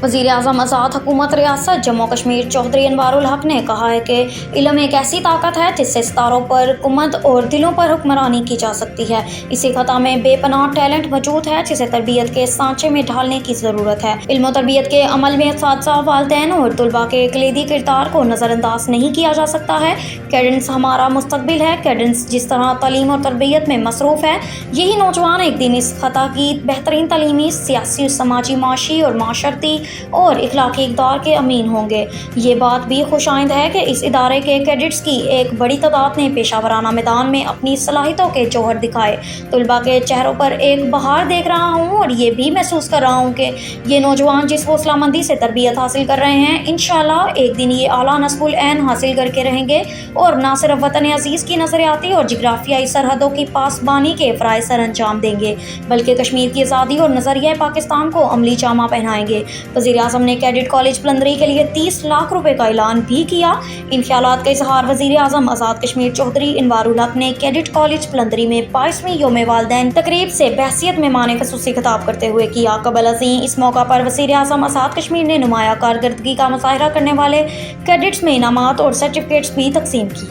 वज़ीर आज़म आज़ाद हुकूमत रियासत जम्मू कश्मीर चौधरी अनवारुल हक ने कहा है कि इल्म एक ऐसी ताकत है जिससे सितारों पर हुकूमत और दिलों पर हुक्मरानी की जा सकती है। इसी खता में बेपनाह टैलेंट मौजूद है जिसे तरबियत के सांचे में ढालने की ज़रूरत है। इल्म और तरबियत के अमल में असातिज़ा, वालिदैन और तुलबा के कलीदी किरदार को नज़रअंदाज नहीं किया जा सकता है। कैडेंस हमारा मुस्तकबिल है। कैडेंस जिस तरह तालीम और तरबियत में मसरूफ़ है, यही नौजवान एक दिन इस खता की बेहतरीन तलीमी, सियासी, समाजी, माशी और माशरती और इखलाकी इक़दार के अमीन होंगे। ये बात भी खुशाइंद है कि इस इदारे के कैडेट्स की एक बड़ी तादाद ने पेशावराना मैदान में अपनी सलाहियतों के जौहर दिखाए। तुलबा के चेहरों पर एक बहार देख रहा हूँ और ये भी महसूस कर रहा हूँ कि ये नौजवान जिस हौसलामंदी से तरबियत हासिल कर रहे हैं, इंशाअल्लाह एक दिन ये आला नस्बुल ऐन हासिल करके रहेंगे और ना सिर्फ वतन अजीज़ की नज़रियाती और जिग्राफियाई सरहदों की पासबानी के फ़राइज़ सर अंजाम देंगे, बल्कि कश्मीर की आज़ादी और नज़रिया पाकिस्तान को अमली जामा पहनाएंगे। वज़ीर आज़म ने कैडेट कॉलेज पलंदरी के लिए 30 लाख रुपए का ऐलान भी किया। इन ख्यालात का इजहार वज़ीर आज़म आज़ाद कश्मीर चौधरी अनवारुल हक ने कैडेट कॉलेज पलंदरी में 22वीं यौम वालिदैन तकरीब से बहसियत मेहमान ख़ुसूसी खिताब करते हुए किया। कबल अज़ीं इस मौका पर वज़ीर आज़म आज़ाद कश्मीर ने नुमाया कारकर्दगी का मुज़ाहिरा करने वाले कैडेट्स में इनामात और सर्टिफिकेट्स भी तकसीम की।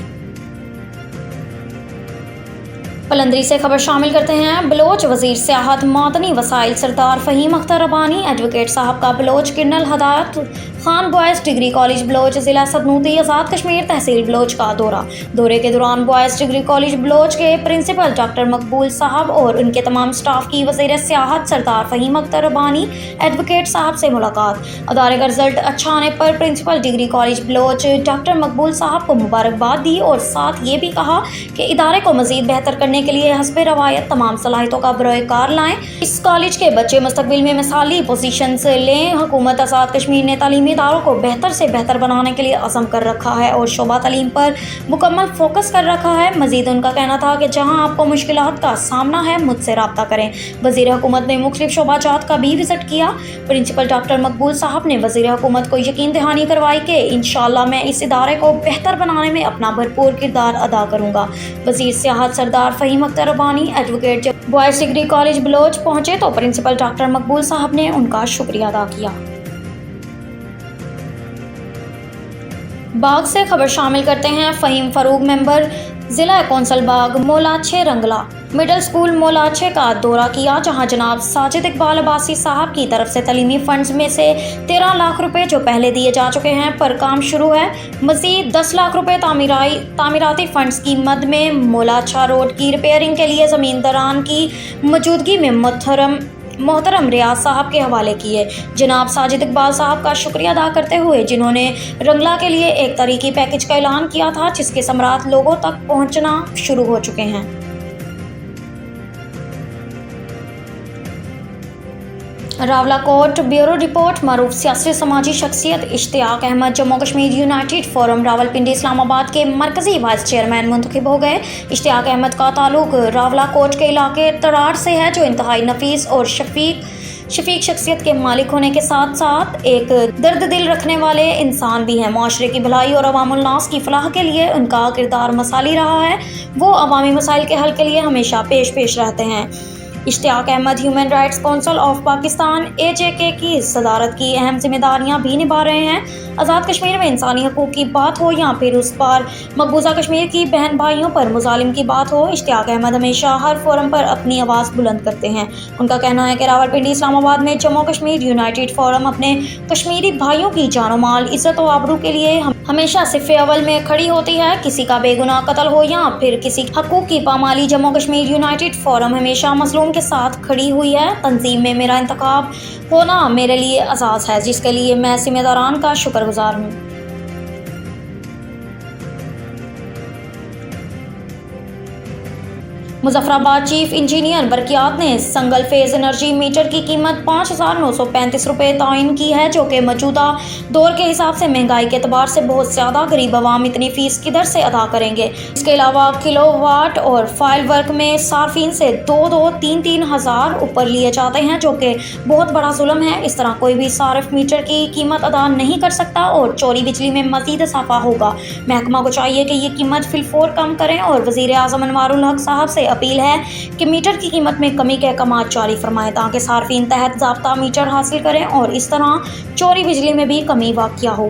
पलंदरी से खबर शामिल करते हैं। बलोच वज़ीर सियाहत मादनी वसाइल सरदार फ़हीम अख्तर रब्बानी एडवोकेट साहब का Baloch colonel Hidayat Khan boys degree college Baloch ज़िला सदनूती आज़ाद कश्मीर तहसील बलोच का दौरे के दौरान बॉयज़ डिग्री कॉलेज बलोच के प्रिंसिपल डॉक्टर मकबूल साहब और उनके तमाम स्टाफ की वज़ीर सियाहत सरदार फ़हीम अख्तर रब्बानी एडवोकेट साहब से मुलाकात। अदारे का रिजल्ट अच्छा आने पर principal degree college Baloch doctor Maqbool साहब को मुबारकबाद दी और साथ ये भी कहा कि इदारे को मज़ीद बेहतर करने के लिए हस्बे रवायत तमाम सलाहियतों का बरोकार लाएं। इस कॉलेज के बच्चे मुस्तकबिल में मिसाली पोजीशन से लें। हुकूमत आज़ाद कश्मीर ने तालीमी इदारों को बेहतर से बेहतर बनाने के लिए अज़म कर रखा है और शोबा तालीम पर मुकम्मल फोकस कर रखा है। मजीद उनका कहना था कि जहां आपको मुश्किलात का सामना है, मुझसे रब्ता करें। वज़ीर हुकूमत ने मुख्तलिफ शोबाजात का भी विजिट किया। प्रिंसिपल डॉक्टर मकबूल साहब ने वज़ीर हुकूमत को यकीन दहानी करवाई कि इंशाअल्लाह मैं इस इदारे को बेहतर बनाने में अपना भरपूर किरदार अदा करूँगा। वज़ीर सियाहत सरदार फ़हीम अख्तर रब्बानी एडवोकेट जब बॉयज़ डिग्री कॉलेज बलोच पहुंचे तो प्रिंसिपल डॉक्टर मकबूल साहब ने उनका शुक्रिया अदा किया। बाग से खबर शामिल करते हैं। फ़हीम फ़रूक मेंबर ज़िला कौंसल बाग मोलाछे रंगला मिडल स्कूल मोलाछे का दौरा किया, जहां जनाब साजिद इकबाल अब्बासी साहब की तरफ से तलीमी फंड्स में से 13 लाख रुपए जो पहले दिए जा चुके हैं पर काम शुरू है। मज़ीद 10 लाख रुपए तामीराती फंड्स की मद में मोलाछा रोड की रिपेयरिंग के लिए ज़मींदारान की मौजूदगी में मोहतरम रियाज साहब के हवाले किए। जनाब साजिद इकबाल साहब का शुक्रिया अदा करते हुए जिन्होंने रंगला के लिए एक तरीकी पैकेज का ऐलान किया था जिसके समरात लोगों तक पहुंचना शुरू हो चुके हैं। Rawalakot bureau report. मरूफ सियासी समाजी शख्सियत इश्तियाक अहमद जम्मू कश्मीर यूनाइटेड फोरम रावलपिंडी इस्लामाबाद के मरकजी वाइस चेयरमैन मुंतखब हो गए। इश्तियाक अहमद का ताल्लुक रावलाकोट के इलाके तरार से है, जो इंतहाई नफीस और शफीक शख्सियत के मालिक होने के साथ साथ एक दर्द दिल रखने वाले इंसान भी हैं। माशरे की भलाई और अवामुल नास की फलाह के लिए उनका किरदार मसाली रहा है। वो अवामी मसाइल के हल के लिए हमेशा पेश रहते हैं। Ishtiaq Ahmed human rights council of Pakistan AJK की सदारत की अहम जिम्मेदारियां भी निभा रहे हैं। आज़ाद कश्मीर में इंसानी हकूक़ की बात हो या फिर उस पर मकबूजा कश्मीर की बहन भाइयों पर मुजालिम की बात हो, इश्तियाक अहमद हमेशा हर फोरम पर अपनी आवाज़ बुलंद करते हैं। उनका कहना है कि रावलपिंडी इस्लामाबाद में जम्मू कश्मीर यूनाइटेड फोरम अपने कश्मीरी भाइयों की जानो माल, इज़्ज़त और आबरू के लिए हमेशा सिफ़े अव्वल में खड़ी होती है। किसी का बेगुनाह कत्ल हो या फिर किसी हकूक़ की पामाली, जम्मू कश्मीर यूनाइटेड फोरम हमेशा मसलूम के साथ खड़ी हुई है। तंजीम में मेरा इंतखाब होना मेरे लिए एजाज़ है, जिसके लिए मैं जिम्मेदारान का शुक्रगुजार हूँ। मुजफ्फराबाद चीफ इंजीनियर बरकियात ने सिंगल फेज एनर्जी मीटर की कीमत 5,935 रुपये तायन की है, जो कि मौजूदा दौर के हिसाब से महंगाई के एतबार से बहुत ज़्यादा। गरीब आवाम इतनी फीस किधर से अदा करेंगे। इसके अलावा किलोवाट और फाइल वर्क में सार्फिन से 2-3 हज़ार ऊपर लिए जाते हैं, जो कि बहुत बड़ा जुल्म है। इस तरह कोई भी सार्फ मीटर की कीमत अदा नहीं कर सकता और चोरी बिजली में मज़ीद इजाफा होगा। महकमा को चाहिए कि ये कीमत फिलफौर कम करें और वज़ीर आज़म अनवारुल हक साहब से अपील है कि मीटर की कीमत में कमी के अहकाम जारी फरमाएं ताकि सार्फिन तहत ज़ाब्ता मीटर हासिल करें और इस तरह चोरी बिजली में भी कमी वाक़या हो।